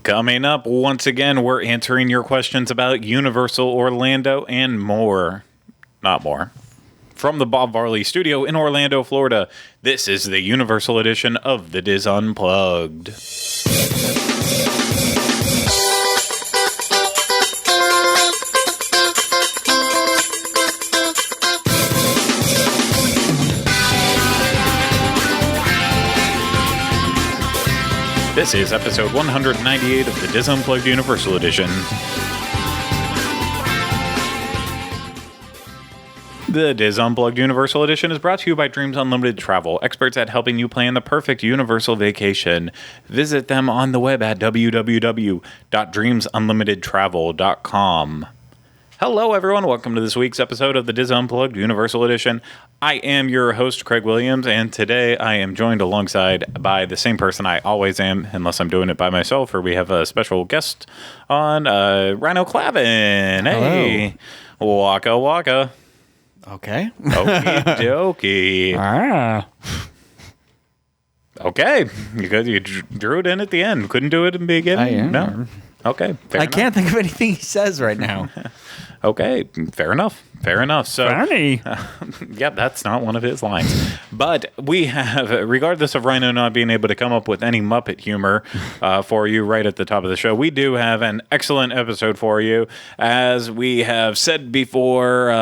Coming up, once again, we're answering your questions about Universal Orlando and more. Not more. From the Bob Varley Studio in Orlando, Florida, this is the Universal edition of the Diz Unplugged. This is episode 198 of the Diz Unplugged Universal Edition. The Diz Unplugged Universal Edition is brought to you by Dreams Unlimited Travel, experts at helping you plan the perfect Universal vacation. Visit them on the web at www.dreamsunlimitedtravel.com. Hello, everyone. Welcome to this week's episode of the Diz Unplugged Universal Edition. I am your host, Craig Williams, and today I am joined alongside by the same person I always am, unless I'm doing it by myself, or we have a special guest on, Ryno Clavin. Hey. Waka waka. Okay. Okie dokie. Okay. You drew it in at the end. Couldn't do it in the beginning? No? Okay. I can't think of anything he says right now. Okay, fair enough. So, Funny. Yeah, that's not one of his lines. But we have, regardless of Ryno not being able to come up with any Muppet humor for you right at the top of the show, we do have an excellent episode for you. As we have said before,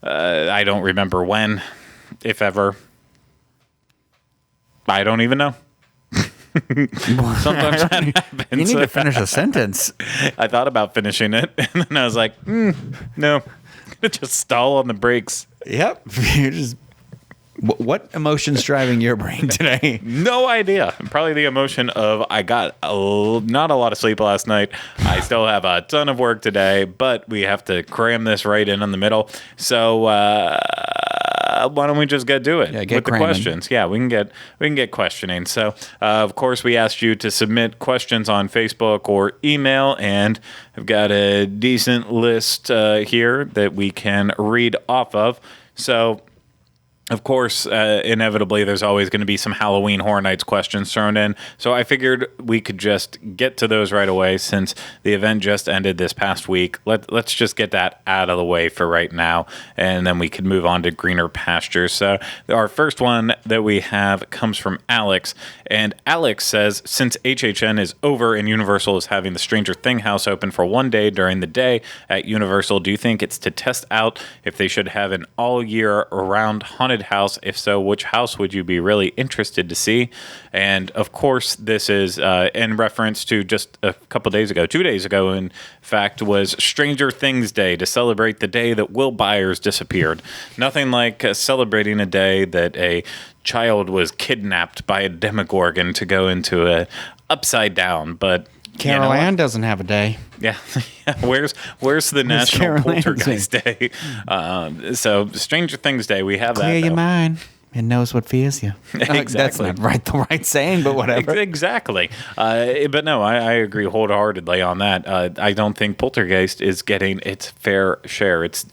I don't remember when, if ever. I don't even know. Sometimes that happens. You need to finish a sentence. I thought about finishing it, and then I was like, no. Just stall on the brakes. Yep. You're just... What emotion's driving your brain today? No idea. Probably the emotion of I got not a lot of sleep last night. I still have a ton of work today, but we have to cram this right in the middle. So why don't we just get to it with cramming. The questions? Yeah, we can get questioning. So of course we asked you to submit questions on Facebook or email, and I've got a decent list here that we can read off of. So. Of course, inevitably, there's always going to be some Halloween Horror Nights questions thrown in, so I figured we could just get to those right away since the event just ended this past week. Let's just get that out of the way for right now, and then we can move on to greener pastures. So our first one that we have comes from Alex, and Alex says, since HHN is over and Universal is having the Stranger Thing house open for one day during the day at Universal, do you think it's to test out if they should have an all-year-round haunted house? If so, which house would you be really interested to see? And of course, this is in reference to just a couple days ago, 2 days ago, in fact, was Stranger Things Day, to celebrate the day that Will Byers disappeared. Nothing like celebrating a day that a child was kidnapped by a Demogorgon to go into a upside down, but Carol Ann doesn't have a day. Yeah. Where's the National Poltergeist Day? So Stranger Things Day, we have Clear that. Your mind. It knows what fears you. Exactly. That's not the right saying, but whatever. Exactly. But no, I agree wholeheartedly on that. I don't think Poltergeist is getting its fair share. It's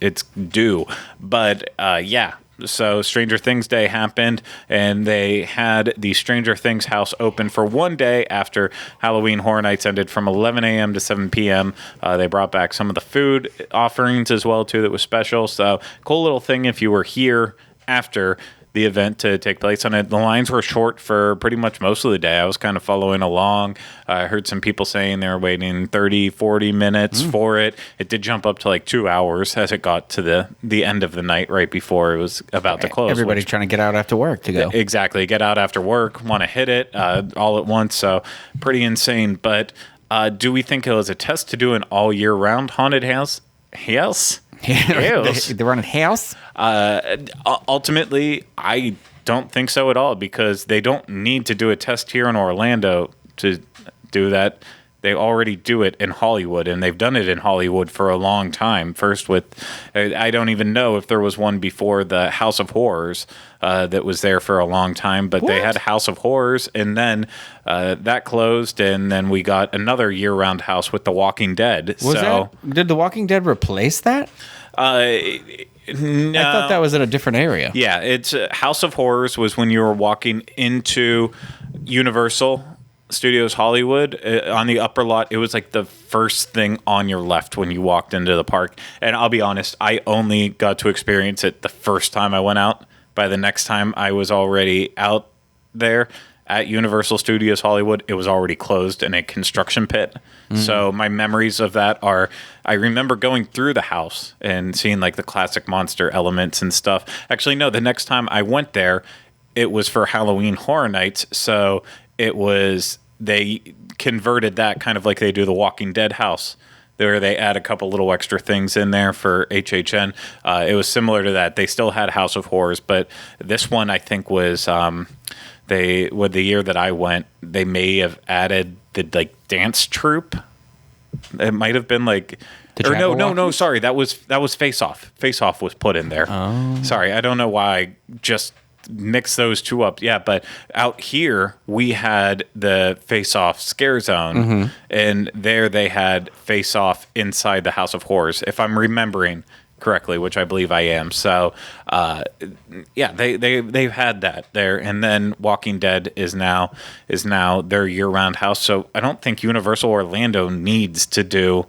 due. But yeah. So Stranger Things Day happened, and they had the Stranger Things house open for one day after Halloween Horror Nights ended from 11 a.m. to 7 p.m. They brought back some of the food offerings as well, too, that was special. So cool little thing if you were here after the event to take place on it. The lines were short for pretty much most of the day. I was kind of following along. I heard some people saying they were waiting 30, 40 minutes for it. It did jump up to like 2 hours as it got to the end of the night right before it was about to close. Everybody's trying to get out after work to go. Exactly. Get out after work, want to hit it all at once. So pretty insane. But do we think it was a test to do an all year round haunted house? Yes. They run a house? Ultimately, I don't think so at all, because they don't need to do a test here in Orlando to do that. They already do it in Hollywood, and they've done it in Hollywood for a long time. First with, I don't even know if there was one before the House of Horrors that was there for a long time, but they had House of Horrors, and then that closed, and then we got another year-round house with The Walking Dead. Did The Walking Dead replace that? No. I thought that was in a different area. Yeah, it's House of Horrors was when you were walking into Universal Studios Hollywood on the upper lot, it was like the first thing on your left when you walked into the park. And I'll be honest, I only got to experience it the first time I went out. By the next time I was already out there at Universal Studios Hollywood, it was already closed in a construction pit. So my memories of that are, I remember going through the house and seeing like the classic monster elements and stuff. Actually, no, the next time I went there, it was for Halloween Horror Nights. So it was, they converted that kind of like they do the Walking Dead house, where they add a couple little extra things in there for HHN. It was similar to that. They still had House of Horrors, but this one I think was the year that I went, they may have added the like dance troupe. It might have been like, or no, sorry, that was Face Off. Face Off was put in there. Oh. Sorry, I don't know why I just mix those two up. Yeah, but out here we had the Face Off Scare Zone, and there they had Face Off inside the House of Horrors, if I'm remembering correctly, which I believe I am. So yeah, they've had that there, and then Walking Dead is now their year-round house. So I don't think Universal Orlando needs to do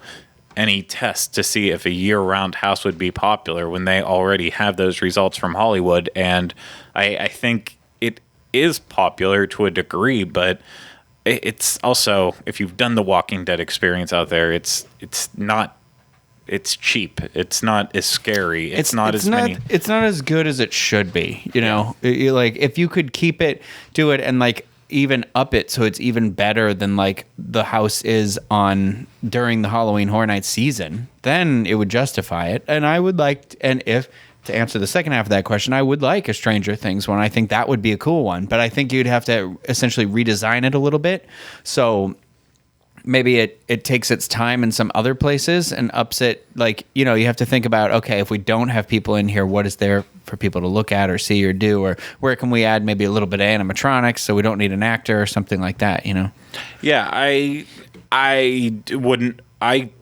any tests to see if a year-round house would be popular when they already have those results from Hollywood. And I think it is popular to a degree, but it's also, if you've done the Walking Dead experience out there, it's not, it's cheap. It's not as scary. It's not as good as it should be. You know, like if you could do it and like even up it so it's even better than like the house is on during the Halloween Horror Nights season, then it would justify it. And I would like, to answer the second half of that question, I would like a Stranger Things one. I think that would be a cool one, but I think you'd have to essentially redesign it a little bit. So maybe it takes its time in some other places and ups it. Like, you know, you have to think about, okay, if we don't have people in here, what is there for people to look at or see or do, or where can we add maybe a little bit of animatronics so we don't need an actor or something like that, you know? Yeah, I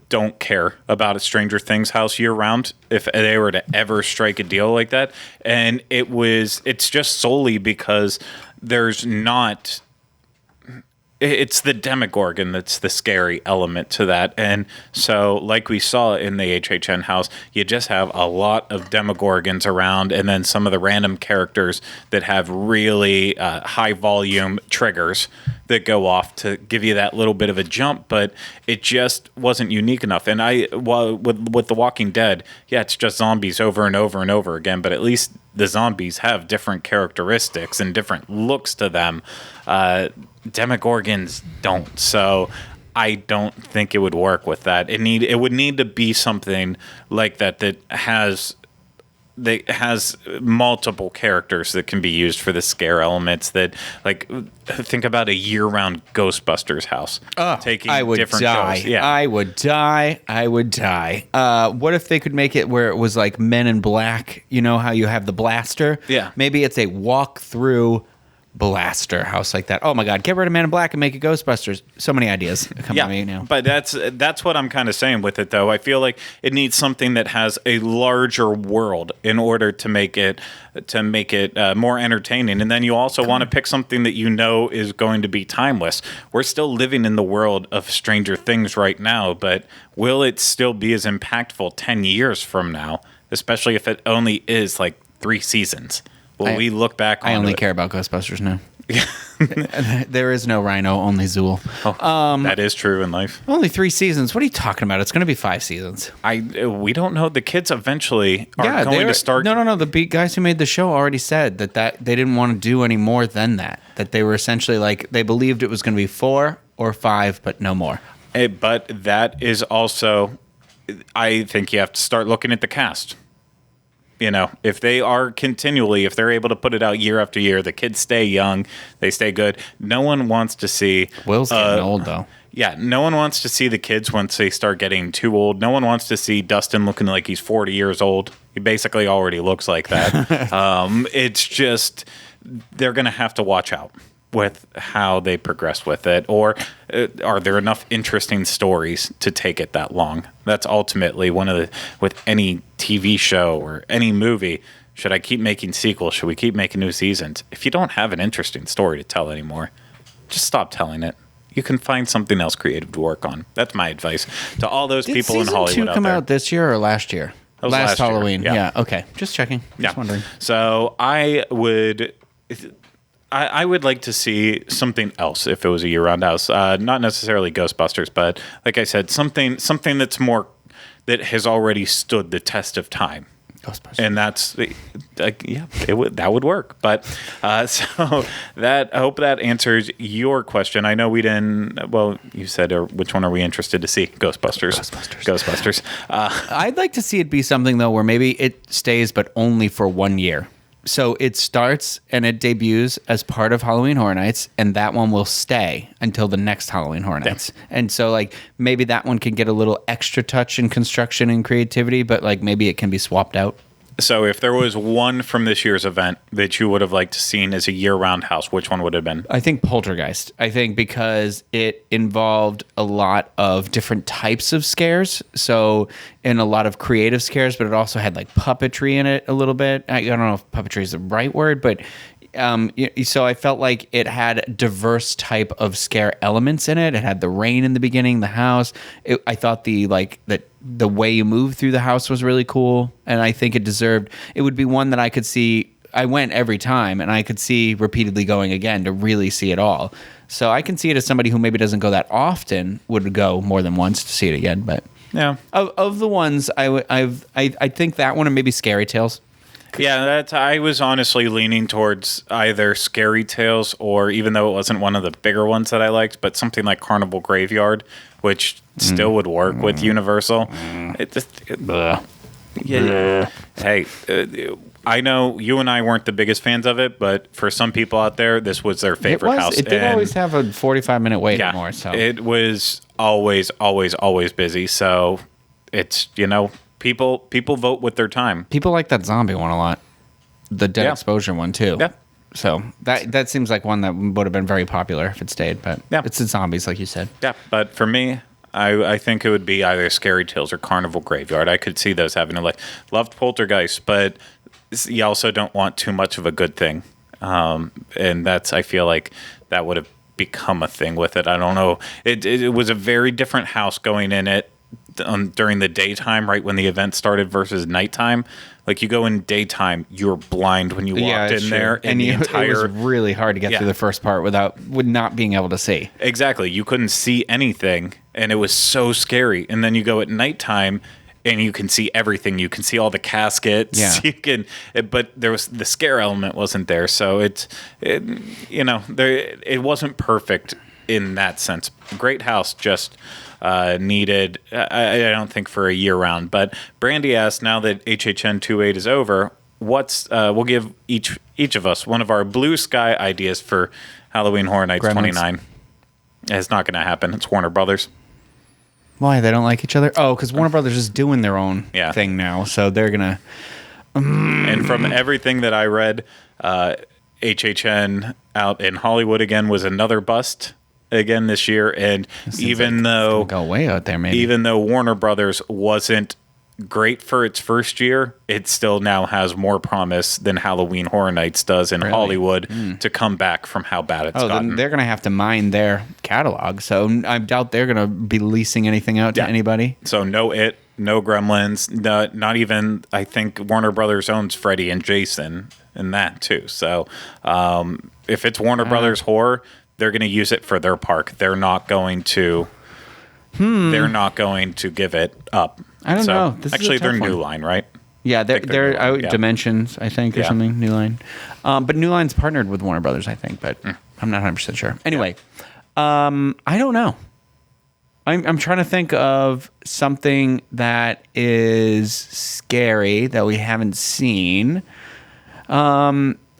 don't care about a Stranger Things house year round if they were to ever strike a deal like that. And it's just solely because there's not... It's the Demogorgon that's the scary element to that. And so, like we saw in the HHN house, you just have a lot of Demogorgons around, and then some of the random characters that have really high volume triggers that go off to give you that little bit of a jump, but it just wasn't unique enough. And with The Walking Dead, yeah, it's just zombies over and over and over again, but at least the zombies have different characteristics and different looks to them. Demogorgons don't, so I don't think it would work with that. It would need to be something like that has multiple characters that can be used for the scare elements. That, like, think about a year-round Ghostbusters house. Taking I would different die. Shows. Yeah. I would die. What if they could make it where it was like Men in Black? You know how you have the blaster? Yeah. Maybe it's a walk-through blaster house like that. Oh my God, get rid of Man in Black and make it Ghostbusters. So many ideas come to me now. But that's what I'm kind of saying with it, though. I feel like it needs something that has a larger world in order to make it more entertaining. And then you also want to pick something that you know is going to be timeless. We're still living in the world of Stranger Things right now, but will it still be as impactful 10 years from now, especially if it only is like 3 seasons? We look back on I only care about Ghostbusters now. There is no Ryno, only Zool. That is true in life. Only 3 seasons. What are you talking about? It's going to be 5 seasons. We don't know. The kids eventually are going to start. No. The guys who made the show already said that they didn't want to do any more than that. That they were essentially like, they believed it was going to be 4 or 5, but no more. But that is also, I think you have to start looking at the cast. You know, if they're able to put it out year after year, the kids stay young, they stay good. No one wants to see... Will's getting old, though. Yeah, no one wants to see the kids once they start getting too old. No one wants to see Dustin looking like he's 40 years old. He basically already looks like that. It's just, they're going to have to watch out with how they progress with it, or are there enough interesting stories to take it that long? That's ultimately with any TV show or any movie. Should I keep making sequels? Should we keep making new seasons? If you don't have an interesting story to tell anymore, just stop telling it. you can find something else creative to work on. That's my advice to all those Did people in season Hollywood 2 out come there. out this year or last year? was Last last year, Halloween. yeah. Yeah. Okay. Just checking. Just wondering. So I would like to see something else if it was a year-round house. Not necessarily Ghostbusters, but like I said, something that's more that has already stood the test of time. Ghostbusters. And that's that would work. But so I hope that answers your question. I know we didn't. Well, you said which one are we interested to see? Ghostbusters. I'd like to see it be something though where maybe it stays, but only for 1 year. So it starts and it debuts as part of Halloween Horror Nights, and that one will stay until the next Halloween Horror Nights. Yeah. And so, like, maybe that one can get a little extra touch in construction and creativity, but, like, maybe it can be swapped out. So if there was one from this year's event that you would have liked to seen as a year-round house, which one would it have been? I think Poltergeist. I think because it involved a lot of different types of scares. So, and a lot of creative scares, but it also had like puppetry in it a little bit. I don't know if puppetry is the right word, but so I felt like it had diverse type of scare elements in it. It had the rain in the beginning, the house. I thought the way you move through the house was really cool, and I think it would be one that I could see. I went every time, and I could see repeatedly going again to really see it all. So I can see it as somebody who maybe doesn't go that often would go more than once to see it again. But yeah, of the ones I think that one and maybe Scary Tales. Yeah, I was honestly leaning towards either Scary Tales or, even though it wasn't one of the bigger ones that I liked, but something like Carnival Graveyard, which still would work with Universal. Hey, I know you and I weren't the biggest fans of it, but for some people out there, this was their favorite house. It did always have a 45-minute wait or more. So it was always busy. So it's, People vote with their time. People like that zombie one a lot. The Dead Exposure one too. Yeah. So that seems like one that would have been very popular if it stayed. But it's the zombies, like you said. Yeah. But for me, I think it would be either Scary Tales or Carnival Graveyard. I could see those having loved Poltergeist, but you also don't want too much of a good thing. And I feel like that would have become a thing with it. I don't know. It was a very different house going in it. During the daytime, right when the event started, versus nighttime. Like, you go in daytime, you're blind when you walked in there, and it was really hard to get through the first part with not being able to see. Exactly, you couldn't see anything, and it was so scary. And then you go at nighttime, and you can see everything. You can see all the caskets. Yeah. But there was the scare element wasn't there, so it wasn't perfect in that sense. Great house, just. Needed, I don't think for a year round. But Brandy asked, now that HHN 28 is over, we'll give each of us one of our blue sky ideas for Halloween Horror Nights 29. It's not going to happen. It's Warner Brothers. Why? They don't like each other? Oh, because Warner Brothers is doing their own thing now, so they're going to... And from everything that I read, HHN out in Hollywood again was another bust again this year, and even though go way out there, maybe. Even though Warner Brothers wasn't great for its first year, it still now has more promise than Halloween Horror Nights does in Hollywood to come back from how bad it's gotten. Then they're going to have to mine their catalog, so I doubt they're going to be leasing anything out to anybody. So no Gremlins, not even, I think Warner Brothers owns Freddy and Jason and that too. So if it's Warner Brothers horror, they're going to use it for their park. They're not going to. They're not going to give it up. I don't know. This actually, they're New Line, right? Yeah, they're out Dimensions, I think, or something. New Line, but New Line's partnered with Warner Brothers, I think, but I'm not 100% sure. Anyway, I don't know. I'm trying to think of something that is scary that we haven't seen.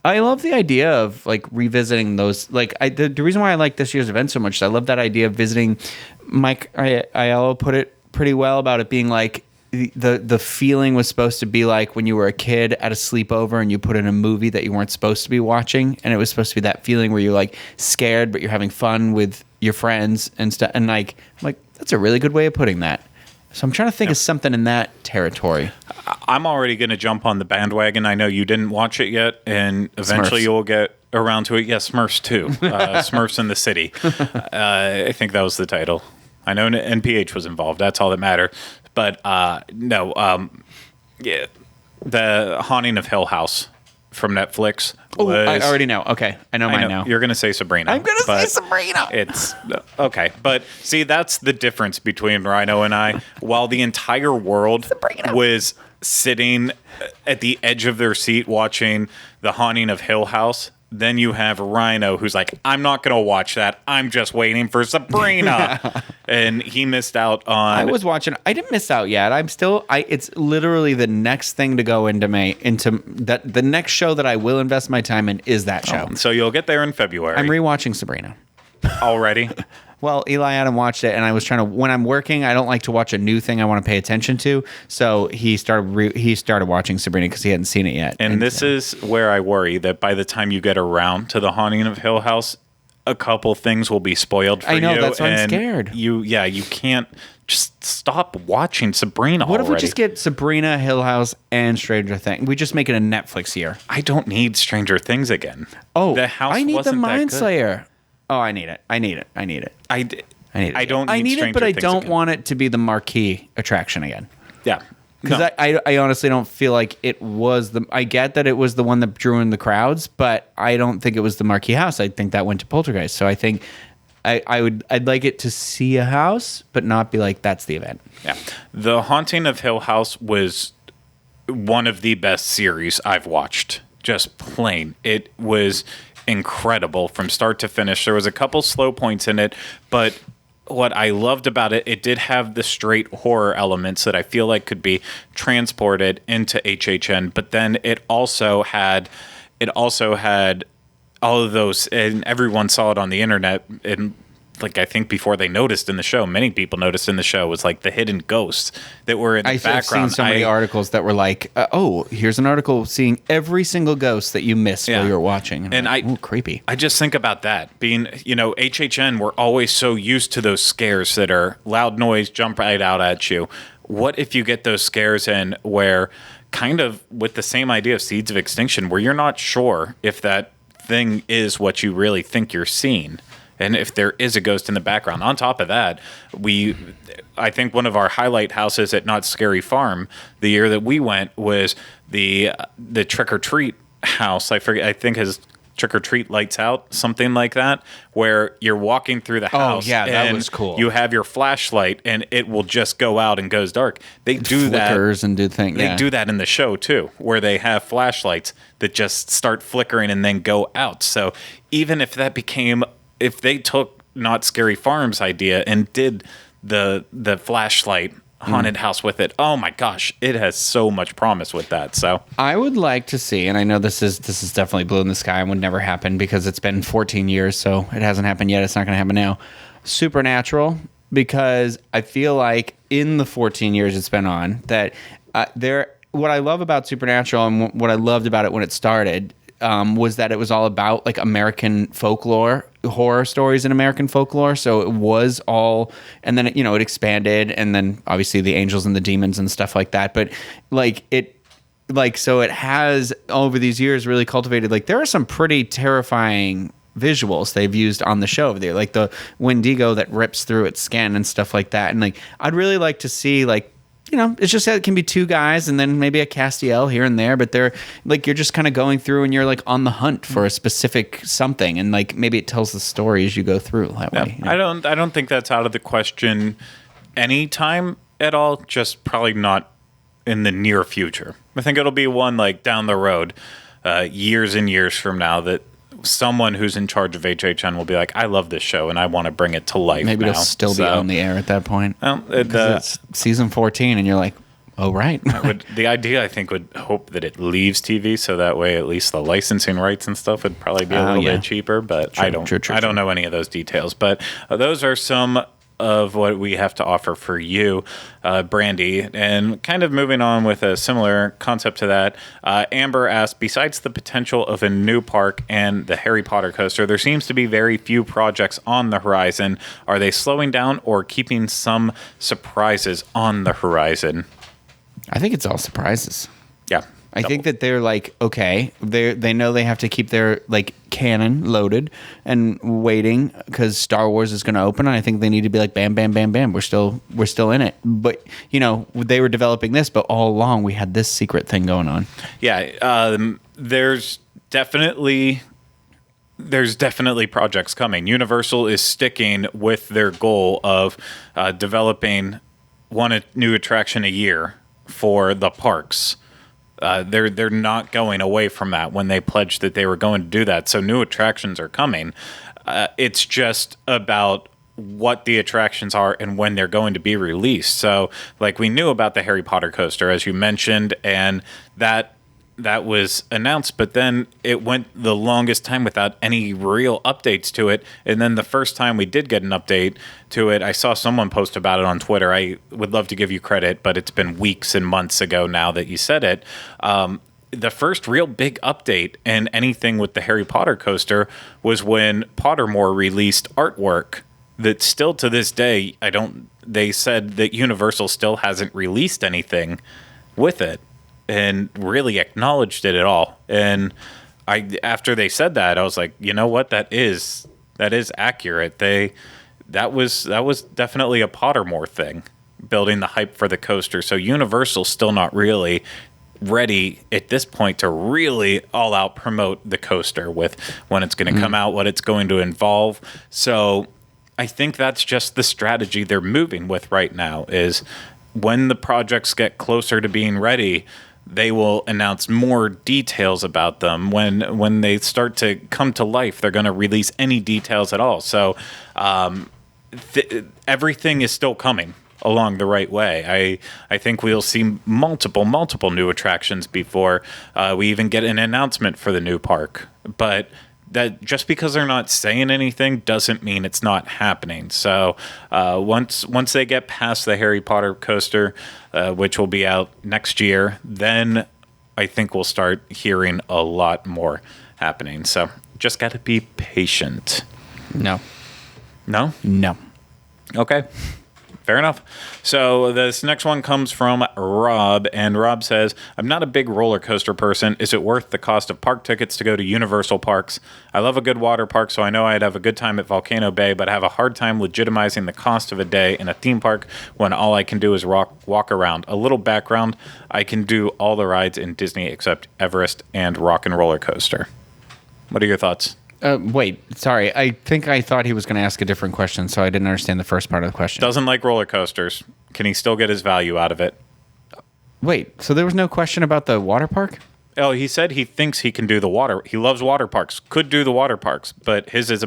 I love the idea of like revisiting those. Like the reason why I like this year's event so much is I love that idea of visiting. Mike Aiello put it pretty well about it being like the feeling was supposed to be like when you were a kid at a sleepover and you put in a movie that you weren't supposed to be watching, and it was supposed to be that feeling where you're like scared but you're having fun with your friends and stuff. And like I'm like, that's a really good way of putting that. So I'm trying to think of something in that territory. I'm already going to jump on the bandwagon. I know you didn't watch it yet, and eventually Smurfs. you'll get around to it. Yes, Smurfs 2. Smurfs in the City. I think that was the title. I know NPH was involved. That's all that mattered. But no, yeah, the Haunting of Hill House from Netflix. I already know. Okay, I know mine now. You're going to say Sabrina. I'm going to say Sabrina. It's okay. But see, that's the difference between Ryno and I. While the entire world was sitting at the edge of their seat watching The Haunting of Hill House, then you have Ryno who's like, I'm not going to watch that. I'm just waiting for Sabrina. And he missed out on... I was watching... I didn't miss out yet. I'm still... It's literally the next thing to go into that. The next show that I will invest my time in is that show. So you'll get there in February. I'm rewatching Sabrina. Already? Well, Eli Adam watched it, and I was trying to... When I'm working, I don't like to watch a new thing I want to pay attention to. So he started watching Sabrina because he hadn't seen it yet. And this is where I worry that by the time you get around to The Haunting of Hill House, a couple things will be spoiled for you. I know, that's why I'm scared. You can't just stop watching Sabrina What already. If we just get Sabrina, Hill House, and Stranger Things? We just make it a Netflix year. I don't need Stranger Things again. Oh, the house I need wasn't the that Mind good. Slayer. Oh, I need it. I don't need Stranger but I Things don't again. want it to be the marquee attraction again. Yeah. Because No. I honestly don't feel like it was I get that it was the one that drew in the crowds, but I don't think it was the marquee house. I think that went to Poltergeist. So I think I'd like it to see a house, but not be like, that's the event. Yeah. The Haunting of Hill House was one of the best series I've watched. Just plain. It was incredible from start to finish. There was a couple slow points in it, but what I loved about it, it did have the straight horror elements that I feel like could be transported into HHN, but then it also had all of those, and everyone saw it on the internet, and like I think before they noticed in the show, many people noticed in the show, was like the hidden ghosts that were in the background. I've seen so many articles that were like, here's an article seeing every single ghost that you missed while you were watching. And like, creepy. I just think about that. Being, HHN, we're always so used to those scares that are loud noise, jump right out at you. What if you get those scares in where, kind of with the same idea of Seeds of Extinction, where you're not sure if that thing is what you really think you're seeing? And if there is a ghost in the background. On top of that, I think one of our highlight houses at Not Scary Farm, the year that we went, was the Trick or Treat house. I forget. I think his Trick or Treat Lights Out, something like that, where you're walking through the house. Oh yeah, that and was cool. You have your flashlight, and it will just go out and goes dark. They do that. Flickers and do things. They do that in the show too, where they have flashlights that just start flickering and then go out. So even if that became if they took Not Scary Farm's idea and did the flashlight haunted house with it, oh my gosh, it has so much promise with that. So I would like to see, and I know this is definitely blue in the sky and would never happen because it's been 14 years, so it hasn't happened yet. It's not going to happen now. Supernatural, because I feel like in the 14 years it's been on, that what I love about Supernatural and what I loved about it when it started was that it was all about like American folklore, horror stories in American folklore. So it was all, and then it expanded, and then obviously the angels and the demons and stuff like that. But so it has over these years really cultivated. Like there are some pretty terrifying visuals they've used on the show over there, like the Wendigo that rips through its skin and stuff like that. And like I'd really like to see it's just that it can be two guys and then maybe a Castiel here and there, but they're like, you're just kind of going through and you're like on the hunt for a specific something, and like maybe it tells the story as you go through that way. I don't think that's out of the question anytime at all, just probably not in the near future. I think it'll be one like down the road, years and years from now, that someone who's in charge of HHN will be like, I love this show and I want to bring it to life. Maybe now. It'll still be on the air at that point. Well, it's season 14 and you're like, oh, right. The idea, I think, would hope that it leaves TV, so that way at least the licensing rights and stuff would probably be a little bit cheaper, but I don't know any of those details. But those are some of what we have to offer for you, Brandy. And kind of moving on with a similar concept to that, Amber asked, besides the potential of a new park and the Harry Potter coaster, there seems to be very few projects on the horizon. Are they slowing down or keeping some surprises on the horizon? I think it's all surprises. Yeah. I think that they're like, okay, they know they have to keep their like cannon loaded and waiting because Star Wars is going to open. And I think they need to be like, bam, bam, bam, bam. We're still in it. But they were developing this, but all along we had this secret thing going on. Yeah, there's definitely projects coming. Universal is sticking with their goal of developing one new attraction a year for the parks. They're not going away from that when they pledged that they were going to do that. So new attractions are coming. It's just about what the attractions are and when they're going to be released. So like we knew about the Harry Potter coaster, as you mentioned, and that was announced, but then it went the longest time without any real updates to it. And then the first time we did get an update to it, I saw someone post about it on Twitter. I would love to give you credit, but it's been weeks and months ago now that you said it. The first real big update and anything with the Harry Potter coaster was when Pottermore released artwork that still to this day, they said that Universal still hasn't released anything with it and really acknowledged it at all. And after they said that, I was like, you know what? That is accurate. That was definitely a Pottermore thing, building the hype for the coaster. So Universal's still not really ready at this point to really all out promote the coaster with when it's going to come out, what it's going to involve. So I think that's just the strategy they're moving with right now, is when the projects get closer to being ready, they will announce more details about them. When they start to come to life, they're going to release any details at all. So everything is still coming along the right way. I think we'll see multiple new attractions before we even get an announcement for the new park. But that just because they're not saying anything doesn't mean it's not happening. So once they get past the Harry Potter coaster, which will be out next year, then I think we'll start hearing a lot more happening. So just got to be patient. No. Okay. Fair enough. So this next one comes from Rob, and Rob says, I'm not a big roller coaster person. Is it worth the cost of park tickets to go to Universal Parks? I love a good water park, so I know I'd have a good time at Volcano Bay, but I have a hard time legitimizing the cost of a day in a theme park when all I can do is walk around. A little background, I can do all the rides in Disney except Everest and Rock and Roller Coaster. What are your thoughts? Wait, sorry. I think I thought he was going to ask a different question, so I didn't understand the first part of the question. Doesn't like roller coasters. Can he still get his value out of it? Wait, so there was no question about the water park? Oh, he said he thinks he can do the water. He loves water parks. Could do the water parks, but his is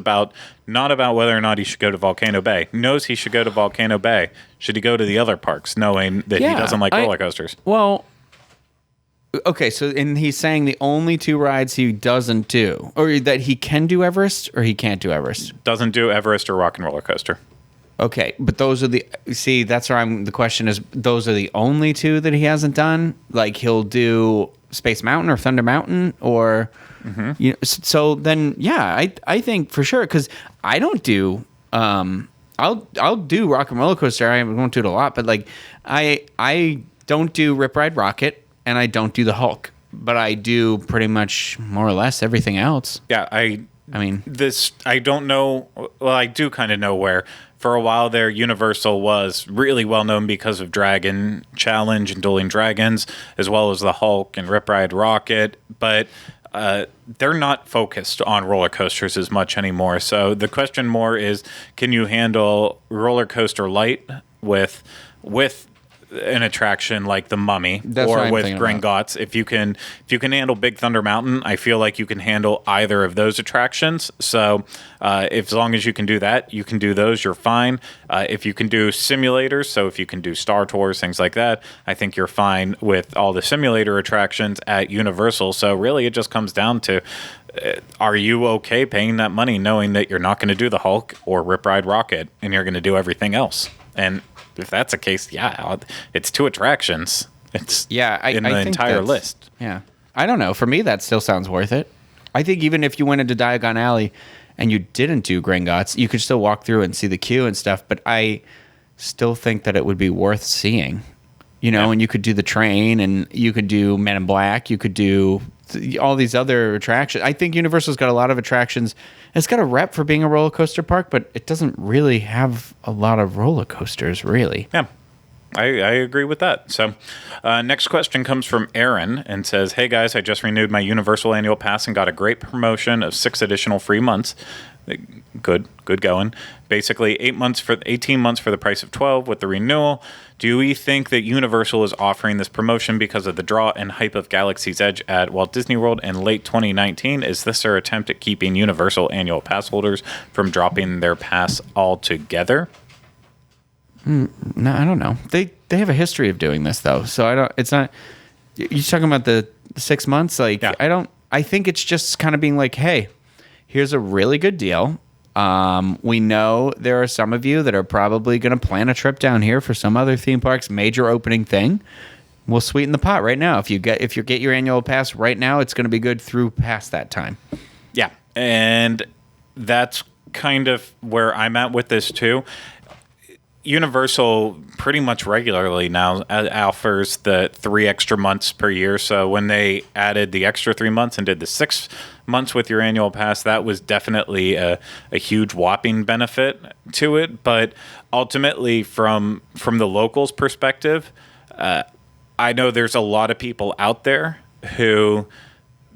not about whether or not he should go to Volcano Bay. He knows he should go to Volcano Bay. Should he go to the other parks, knowing that he doesn't like roller coasters? Well, okay, so and he's saying the only two rides he doesn't do, or that he can do Everest, or he can't do Everest. Doesn't do Everest or Rock and Roller Coaster. Okay, but those are that's where the question is, those are the only two that he hasn't done? Like he'll do Space Mountain or Thunder Mountain, or so then I think for sure, because I don't do I'll do Rock and Roller Coaster. I won't do it a lot, but like I don't do Rip Ride Rocket. And I don't do the Hulk, but I do pretty much more or less everything else. Yeah, I mean, I don't know. Well, I do kind of know where. For a while there, Universal was really well known because of Dragon Challenge and Dueling Dragons, as well as the Hulk and Rip Ride Rocket. But they're not focused on roller coasters as much anymore. So the question more is, can you handle roller coaster light with an attraction like the Mummy, or with Gringotts? If you can handle Big Thunder Mountain, I feel like you can handle either of those attractions. So as long as you can do that, you can do those, you're fine. If you can do simulators, so if you can do Star Tours, things like that, I think you're fine with all the simulator attractions at Universal. So really it just comes down to, are you okay paying that money knowing that you're not going to do the Hulk or Rip Ride Rocket and you're going to do everything else? And if that's the case, it's two attractions. It's in the entire list. Yeah. I don't know. For me, that still sounds worth it. I think even if you went into Diagon Alley and you didn't do Gringotts, you could still walk through and see the queue and stuff. But I still think that it would be worth seeing. and you could do the train, and you could do Men in Black, you could do all these other attractions. I think Universal's got a lot of attractions. It's got a rep for being a roller coaster park, but it doesn't really have a lot of roller coasters, really. Yeah. I agree with that. So, next question comes from Aaron and says, "Hey guys, I just renewed my Universal annual pass and got a great promotion of 6 additional free months. Good going. Basically, 18 months for the price of 12 with the renewal. Do we think that Universal is offering this promotion because of the draw and hype of Galaxy's Edge at Walt Disney World in late 2019? Is this their attempt at keeping Universal annual pass holders from dropping their pass altogether?" No, I don't know. They have a history of doing this though, so I don't. It's not. You're talking about the 6 months, like yeah. I think it's just kind of being like, hey, here's a really good deal. We know there are some of you that are probably going to plan a trip down here for some other theme park's major opening thing. We'll sweeten the pot right now. If you get your annual pass right now, it's going to be good through past that time. Yeah, and that's kind of where I'm at with this too. Universal pretty much regularly now offers the 3 extra months per year. So when they added the extra 3 months and did the 6 months with your annual pass, that was definitely a huge whopping benefit to it. But ultimately, from the locals' perspective, I know there's a lot of people out there who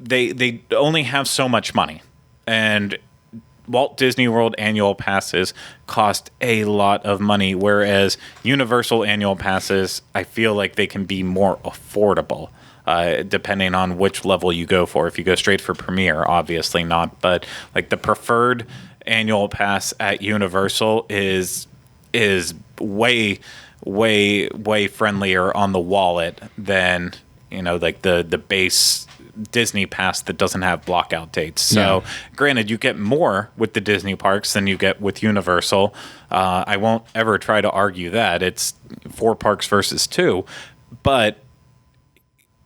they only have so much money, and Walt Disney World annual passes cost a lot of money, whereas Universal annual passes, I feel like they can be more affordable, depending on which level you go for. If you go straight for Premier, obviously not, but like the preferred annual pass at Universal is way friendlier on the wallet than, like the base Disney pass that doesn't have blockout dates. So granted, you get more with the Disney parks than you get with Universal. I won't ever try to argue that. It's 4 parks versus 2. But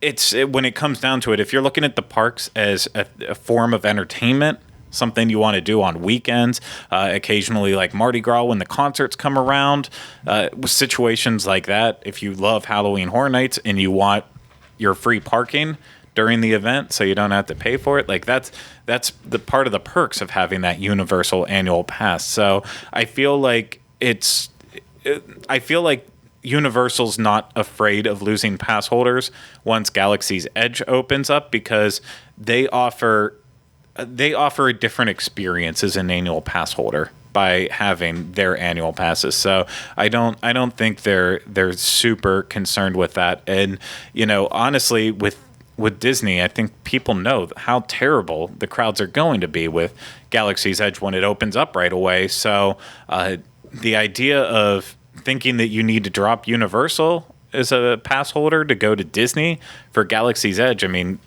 when it comes down to it, if you're looking at the parks as a form of entertainment, something you want to do on weekends, occasionally like Mardi Gras when the concerts come around, with situations like that, if you love Halloween Horror Nights and you want your free parking during the event so you don't have to pay for it, like that's the part of the perks of having that Universal annual pass. So I feel like Universal's not afraid of losing pass holders once Galaxy's Edge opens up, because they offer a different experience as an annual pass holder by having their annual passes. So I don't think they're super concerned with that. And honestly, with Disney, I think people know how terrible the crowds are going to be with Galaxy's Edge when it opens up right away. So the idea of thinking that you need to drop Universal as a pass holder to go to Disney for Galaxy's Edge, I mean,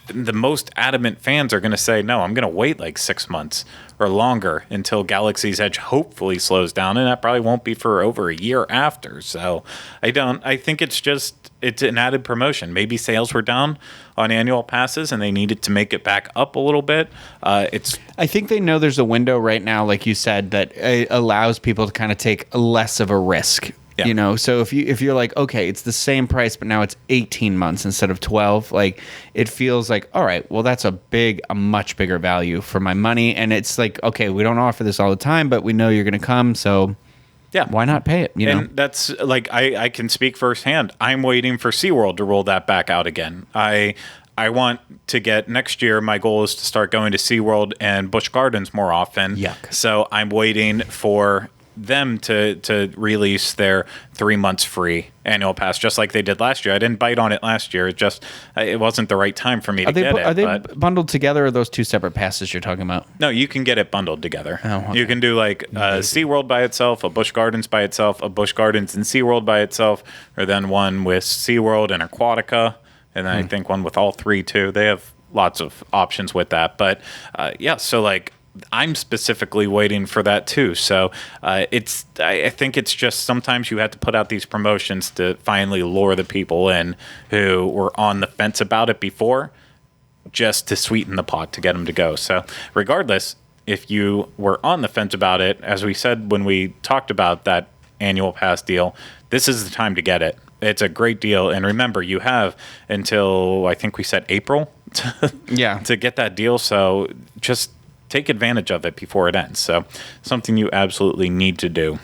the most adamant fans are going to say, no, I'm going to wait like 6 months or longer until Galaxy's Edge hopefully slows down, and that probably won't be for over a year after. So I think it's an added promotion. Maybe sales were down on annual passes and they needed to make it back up a little bit. I think they know there's a window right now, like you said, that allows people to kind of take less of a risk. Yeah. So if you're like, okay, it's the same price, but now it's 18 months instead of 12, like it feels like, all right, well, that's a much bigger value for my money. And it's like, okay, we don't offer this all the time, but we know you're going to come. So yeah, why not pay it? And that's like, I can speak firsthand. I'm waiting for SeaWorld to roll that back out again. I want to get next year. My goal is to start going to SeaWorld and Busch Gardens more often. Yuck. So I'm waiting for them to release their 3 months free annual pass, just like they did last year. I didn't bite on it last year. It wasn't the right time for me to get it. Are they bundled together, or are those 2 separate passes you're talking about? No, you can get it bundled together. Oh, okay. You can do like SeaWorld by itself, a Busch Gardens by itself, a Busch Gardens and SeaWorld by itself, or then one with SeaWorld and Aquatica, and then I think one with all 3 too. They have lots of options with that. But so like, I'm specifically waiting for that too. So I think it's just sometimes you have to put out these promotions to finally lure the people in who were on the fence about it before, just to sweeten the pot to get them to go. So regardless, if you were on the fence about it, as we said when we talked about that annual pass deal, this is the time to get it. It's a great deal. And remember, you have until, I think we said April to get that deal. So just take advantage of it before it ends. So something you absolutely need to do.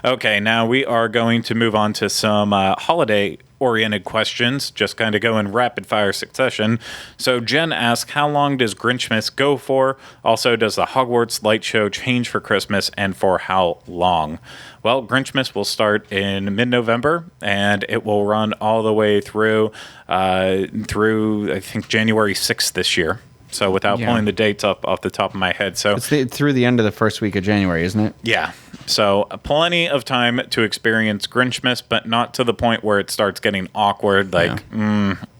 Okay, now we are going to move on to some holiday-oriented questions, just kind of go in rapid-fire succession. So Jen asks, how long does Grinchmas go for? Also, does the Hogwarts light show change for Christmas, and for how long? Well, Grinchmas will start in mid-November, and it will run all the way through, I think, January 6th this year. So without pulling the dates up off the top of my head. So it's through the end of the first week of January, isn't it? Yeah. So plenty of time to experience Grinchmas, but not to the point where it starts getting awkward. Like,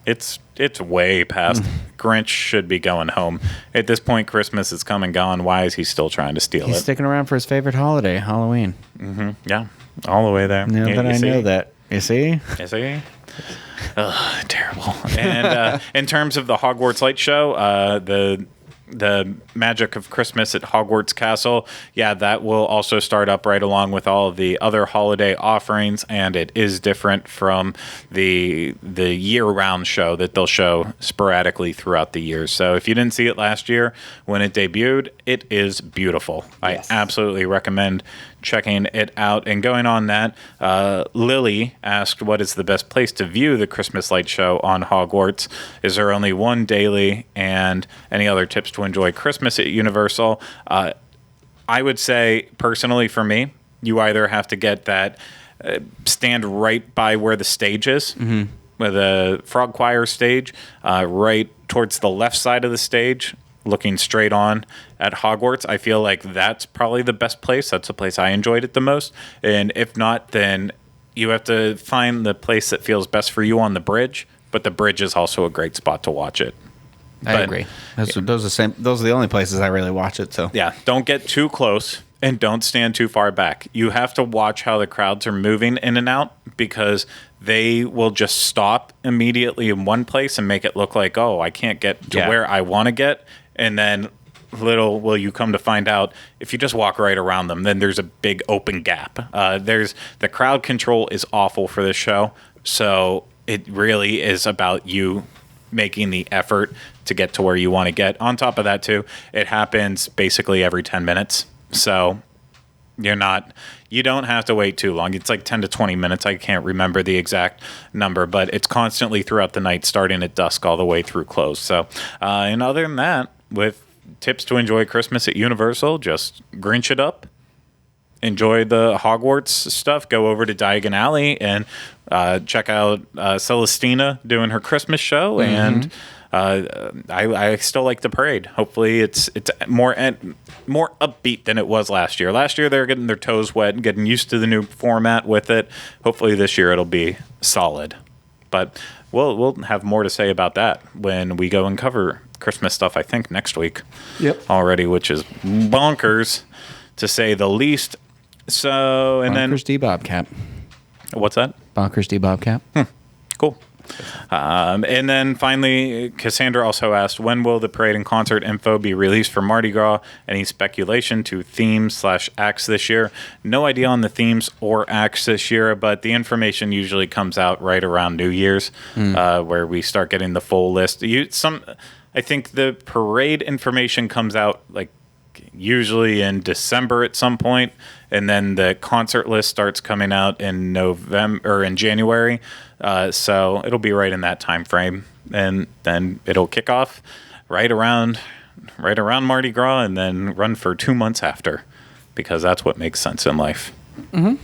it's way past. Grinch should be going home. At this point, Christmas is come and gone. Why is he still trying to steal it? He's sticking around for his favorite holiday, Halloween. Mm-hmm. Yeah. All the way there. Now that I know that. You see? You see? Ugh, terrible. And in terms of the Hogwarts light show, the Magic of Christmas at Hogwarts Castle, that will also start up right along with all of the other holiday offerings, and it is different from the year-round show that they'll show sporadically throughout the year. So if you didn't see it last year when it debuted, it is beautiful. Yes. I absolutely recommend checking it out. And going on that, Lily asked, what is the best place to view the Christmas light show on Hogwarts? Is there only one daily, and any other tips to enjoy Christmas at Universal? I would say, personally for me, you either have to get that stand right by where the stage is, with the Frog Choir stage, right towards the left side of the stage, looking straight on at Hogwarts. I feel like that's probably the best place. That's the place I enjoyed it the most. And if not, then you have to find the place that feels best for you on the bridge. But the bridge is also a great spot to watch it. I agree. Those are the only places I really watch it. So yeah, don't get too close and don't stand too far back. You have to watch how the crowds are moving in and out, because they will just stop immediately in one place and make it look like, oh, I can't get to where I want to get. And then little will you come to find out, if you just walk right around them, then there's a big open gap. The crowd control is awful for this show. So it really is about you making the effort to get to where you want to get. On top of that, too, it happens basically every 10 minutes. So you don't have to wait too long. It's like 10 to 20 minutes. I can't remember the exact number, but it's constantly throughout the night, starting at dusk all the way through close. So, and other than that, with tips to enjoy Christmas at Universal, just Grinch it up. Enjoy the Hogwarts stuff. Go over to Diagon Alley and check out Celestina doing her Christmas show. And I still like the parade. Hopefully it's more upbeat than it was last year. Last year they were getting their toes wet and getting used to the new format with it. Hopefully this year it'll be solid. But we'll have more to say about that when we go and cover Christmas stuff, I think, next week. Yep. Already, which is bonkers to say the least. So, and Bonkers D Bobcat. What's that? Bonkers D Bobcat. Cool. And then finally, Cassandra also asked, when will the parade and concert info be released for Mardi Gras? Any speculation to themes/acts this year? No idea on the themes or acts this year, but the information usually comes out right around New Year's, where we start getting the full list. I think the parade information comes out like usually in December at some point, and then the concert list starts coming out in November or in January. So it'll be right in that time frame, and then it'll kick off right around Mardi Gras, and then run for 2 months after, because that's what makes sense in life. Mm-hmm.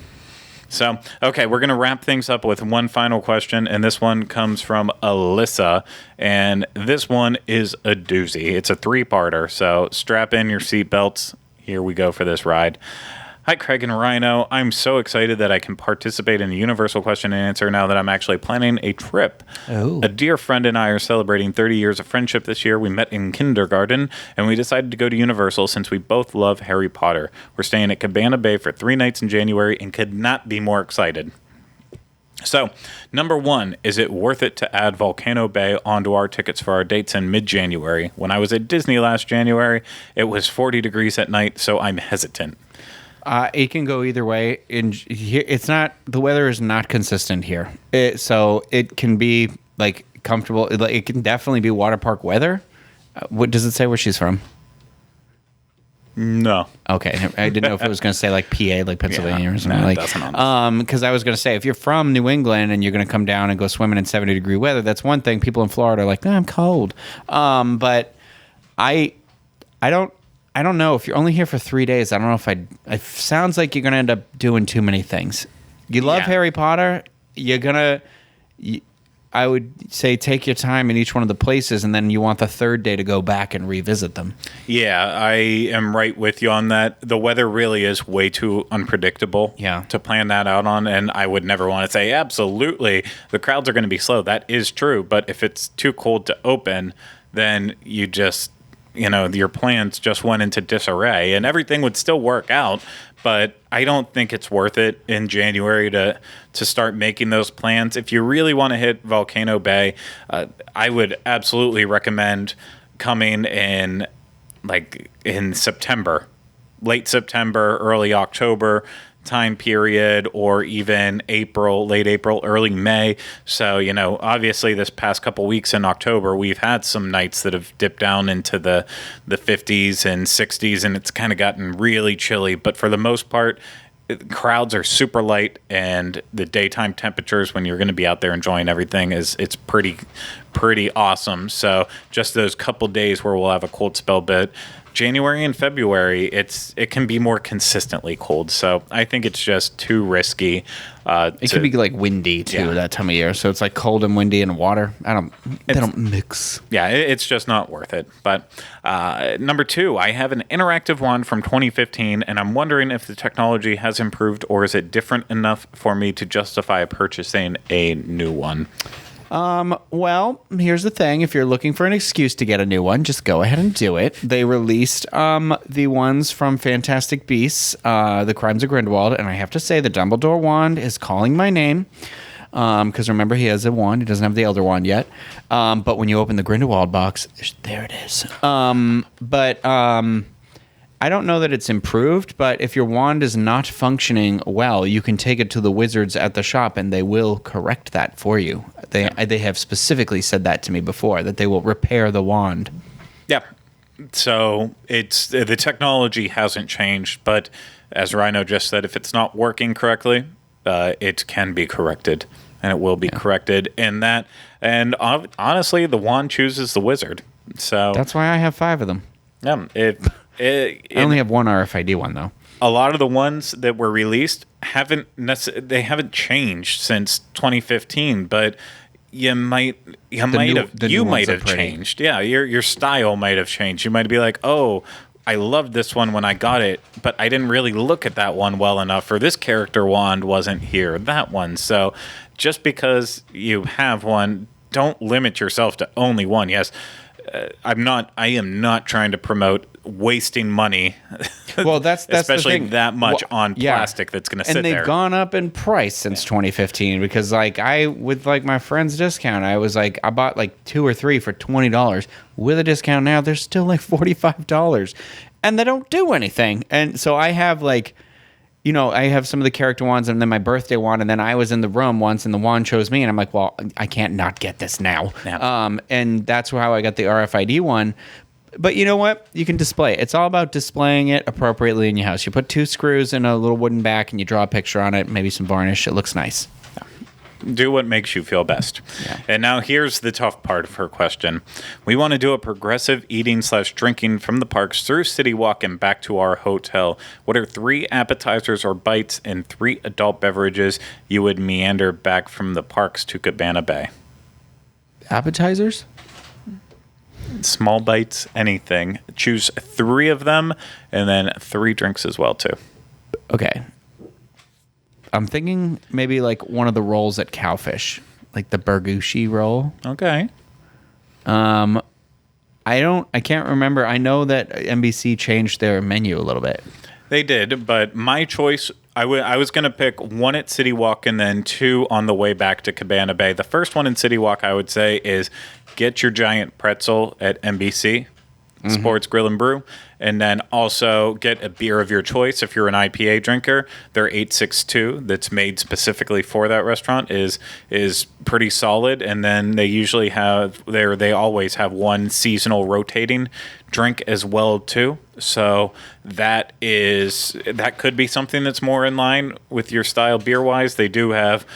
So, okay, we're going to wrap things up with one final question, and this one comes from Alyssa, and this one is a doozy. It's a 3-parter, so strap in your seatbelts. Here we go for this ride. Hi, Craig and Ryno. I'm so excited that I can participate in a Universal question and answer now that I'm actually planning a trip. Oh. A dear friend and I are celebrating 30 years of friendship this year. We met in kindergarten, and we decided to go to Universal since we both love Harry Potter. We're staying at Cabana Bay for 3 nights in January and could not be more excited. So, number 1, is it worth it to add Volcano Bay onto our tickets for our dates in mid-January? When I was at Disney last January, it was 40 degrees at night, so I'm hesitant. It can go either way. It's not, the weather is not consistent here. So it can be like comfortable. It can definitely be water park weather. What does it say where she's from? No. Okay. I didn't know if it was going to say like PA, like Pennsylvania or something. Because I was going to say, if you're from New England and you're going to come down and go swimming in 70-degree weather, that's one thing. People in Florida are like, I'm cold. But I don't know. If you're only here for 3 days, I don't know if it sounds like you're going to end up doing too many things. You love Harry Potter. I would say take your time in each one of the places, and then you want the third day to go back and revisit them. Yeah, I am right with you on that. The weather really is way too unpredictable to plan that out on, and I would never want to say, absolutely, the crowds are going to be slow. That is true, but if it's too cold to open, then you just, your plans just went into disarray, and everything would still work out, but I don't think it's worth it in January to start making those plans. If you really want to hit Volcano Bay, I would absolutely recommend coming in September, late September, early October time period, or even late April, early May. So, obviously this past couple weeks in October, we've had some nights that have dipped down into the 50s and 60s, and it's kind of gotten really chilly. But for the most part, crowds are super light, and the daytime temperatures when you're going to be out there enjoying everything it's pretty awesome. So just those couple days where we'll have a cold spell, but January and February, it can be more consistently cold. So I think it's just too risky. It could be like windy too that time of year. So it's like cold and windy and water. They don't mix. Yeah, it's just not worth it. But number 2, I have an interactive wand from 2015, and I'm wondering if the technology has improved, or is it different enough for me to justify purchasing a new one? Well, here's the thing. If you're looking for an excuse to get a new one, just go ahead and do it. They released the ones from Fantastic Beasts, The Crimes of Grindelwald, and I have to say the Dumbledore wand is calling my name. Because remember, he has a wand. He doesn't have the Elder wand yet. But when you open the Grindelwald box, there it is. I don't know that it's improved, but if your wand is not functioning well, you can take it to the wizards at the shop, and they will correct that for you. They have specifically said that to me before, that they will repair the wand. Yeah. So the technology hasn't changed, but as Ryno just said, if it's not working correctly, it can be corrected, and it will be corrected in that. And honestly, the wand chooses the wizard. So that's why I have 5 of them. Yeah. I only have one RFID one, though. A lot of the ones that were released haven't changed since 2015, but you might have changed. Yeah, your style might have changed. You might be like, oh, I loved this one when I got it, but I didn't really look at that one well enough, or this character wand wasn't here, that one. So just because you have one, don't limit yourself to only one. Yes, I am not trying to promote wasting money. Well, that's especially the thing. That much on plastic that's going to sit there. And they've gone up in price since 2015, because with my friend's discount, I bought 2 or 3 for $20. With a discount now, they're still $45, and they don't do anything. And so I have I have some of the character wands, and then my birthday wand, and then I was in the room once, and the wand chose me, and I'm like, well, I can't not get this now. Yeah. And that's how I got the RFID one. But you know what? You can display it. It's all about displaying it appropriately in your house. You put 2 screws in a little wooden back, and you draw a picture on it, maybe some varnish. It looks nice. Do what makes you feel best. Yeah. And now here's the tough part of her question. We want to do a progressive eating/drinking from the parks through City Walk and back to our hotel. What are 3 appetizers or bites and 3 adult beverages you would meander back from the parks to Cabana Bay? Appetizers? Small bites, anything. Choose 3 of them, and then 3 drinks as well, too. Okay. I'm thinking maybe one of the rolls at Cowfish, like the Burgushi roll. Okay. I can't remember. I know that NBC changed their menu a little bit. They did, but my choice, I was going to pick 1 at City Walk and then 2 on the way back to Cabana Bay. The first one in City Walk, I would say, is get your giant pretzel at NBC, Sports Grill and Brew, And then also get a beer of your choice. If you're an IPA drinker, their 862 that's made specifically for that restaurant is pretty solid. And then they usually they always have one seasonal rotating drink as well too. So that could be something that's more in line with your style beer wise. They do have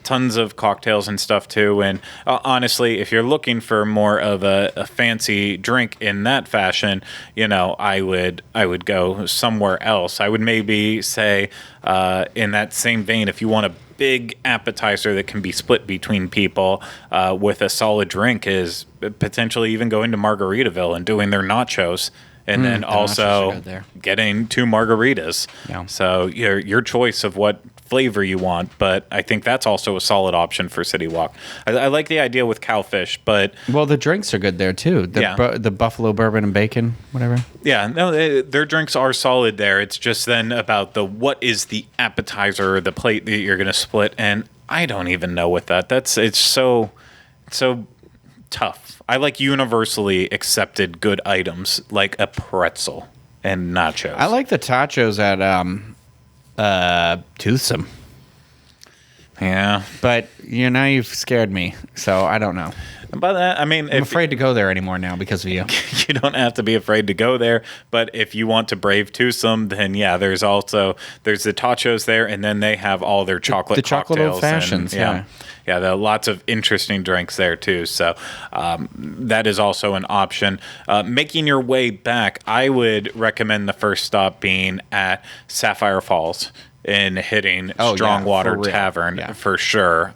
tons of cocktails and stuff too, and honestly, if you're looking for more of a fancy drink in that fashion, I would go somewhere else. I would maybe say in that same vein, if you want a big appetizer that can be split between people with a solid drink, is potentially even going to Margaritaville and doing their nachos. And then also getting 2 margaritas. Yeah. So your choice of what flavor you want, but I think that's also a solid option for City Walk. I like the idea with cowfish, but the drinks are good there too. The buffalo bourbon and bacon, whatever. Yeah, no, their drinks are solid there. It's just then about what is the appetizer or the plate that you're going to split, and I don't even know what it's so tough. I like universally accepted good items like a pretzel and nachos. I like the tachos at Toothsome. Yeah. But now you've scared me, so I don't know. By that, I mean, I'm afraid to go there anymore now because of you. You don't have to be afraid to go there, but if you want to brave Toothsome, then there's the tachos there, and then they have all their chocolate the chocolate old fashions. Yeah, there are lots of interesting drinks there too. So that is also an option. Making your way back, I would recommend the first stop being at Sapphire Falls and hitting Strongwater Tavern for sure.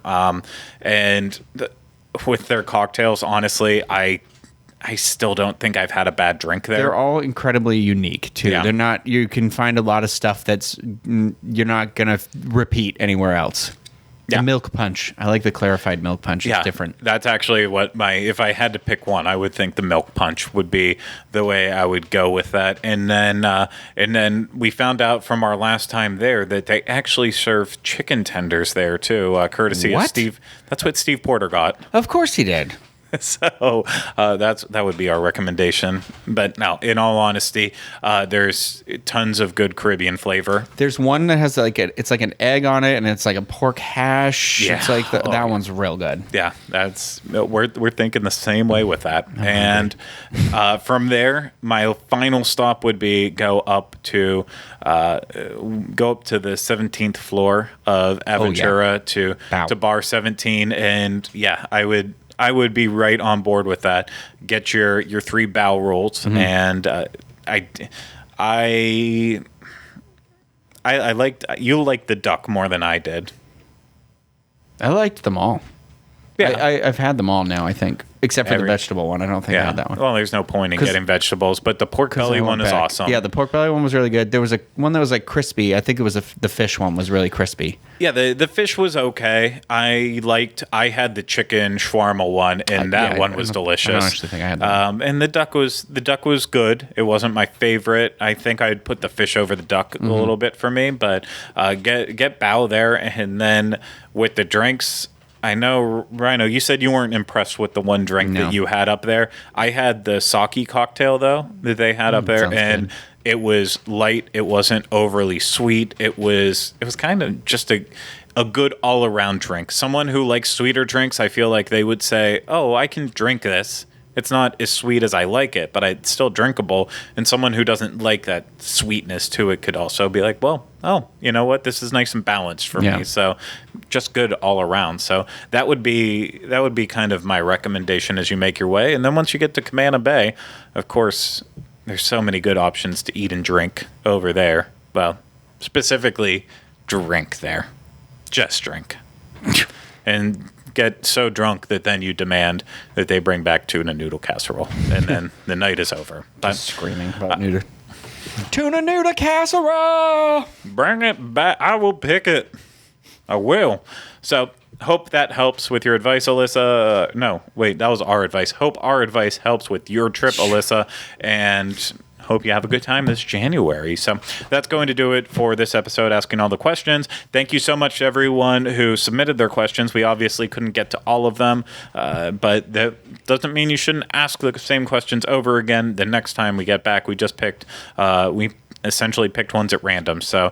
With their cocktails, honestly, I still don't think I've had a bad drink there. They're all incredibly unique too. Yeah. They're not. You can find a lot of stuff that's you're not gonna repeat anywhere else. The milk punch. I like the clarified milk punch. It's different. That's actually what if I had to pick one, I would think the milk punch would be the way I would go with that. And then we found out from our last time there that they actually serve chicken tenders there too, courtesy of Steve. That's what Steve Porter got. Of course he did. So that would be our recommendation. But no, in all honesty, there's tons of good Caribbean flavor. There's one that has it's like an egg on it, and it's like a pork hash. Yeah. It's like that one's real good. Yeah, we're thinking the same way with that. And from there, my final stop would be go up to the 17th floor of Aventura to Bar 17, and I would be right on board with that. Get your 3 bow rolls, and I liked you liked the duck more than I did. I liked them all. Yeah, I've had them all now, I think. Except for the vegetable one. I don't think I had that one. Well, there's no point in getting vegetables, but the pork belly one is awesome. Yeah, the pork belly one was really good. There was one that was like crispy. I think it was the fish one was really crispy. Yeah, the fish was okay. I had the chicken shawarma one, and that one was delicious. I don't actually think I had that. And the duck was good. It wasn't my favorite. I think I'd put the fish over the duck a little bit for me, but get bao there, and then with the drinks. I know, Ryno, you said you weren't impressed with the one drink that you had up there. I had the sake cocktail, though, that they had up there, and it was light. It wasn't overly sweet. It was kind of just a good all-around drink. Someone who likes sweeter drinks, I feel like they would say, oh, I can drink this. It's not as sweet as I like it, but it's still drinkable. And someone who doesn't like that sweetness to it could also be like, well, you know what? This is nice and balanced for me. So just good all around. So that would be kind of my recommendation as you make your way. And then once you get to Cabana Bay, of course, there's so many good options to eat and drink over there. Well, specifically drink there. Just drink. And get so drunk that then you demand that they bring back tuna noodle casserole, and then the night is over. Just screaming about tuna noodle casserole. Bring it back. I will pick it. I will. So hope that helps with your advice, Alyssa. No, wait, that was our advice. Hope our advice helps with your trip, Alyssa, and hope you have a good time this January. So that's going to do it for this episode, Asking All the Questions. Thank you so much to everyone who submitted their questions. We obviously couldn't get to all of them, but that doesn't mean you shouldn't ask the same questions over again the next time we get back. We just we essentially picked ones at random. So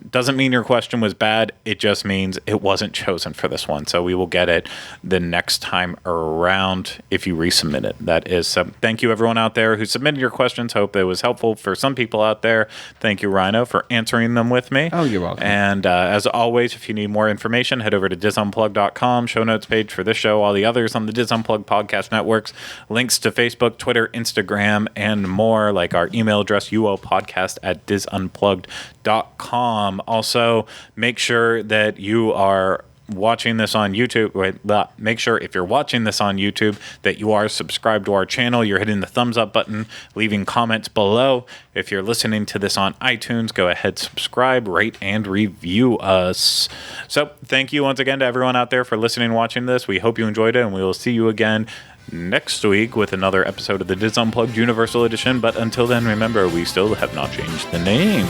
doesn't mean your question was bad. It just means it wasn't chosen for this one. So we will get it the next time around if you resubmit it. That is. So thank you, everyone out there who submitted your questions. Hope it was helpful for some people out there. Thank you, Ryno, for answering them with me. Oh, you're welcome. And as always, if you need more information, head over to disunplug.com, show notes page for this show, all the others on the Dis Unplugged podcast networks, links to Facebook, Twitter, Instagram, and more, like our email address, uopodcast@disunplugged.com. Also, make sure that you are watching this on YouTube. Make sure if you're watching this on YouTube that you are subscribed to our channel. You're hitting the thumbs up button, leaving comments below. If you're listening to this on iTunes, go ahead, subscribe, rate, and review us. So thank you once again to everyone out there for listening and watching this. We hope you enjoyed it, and we will see you again next week with another episode of the Dis Unplugged Universal Edition. But until then, remember, we still have not changed the name.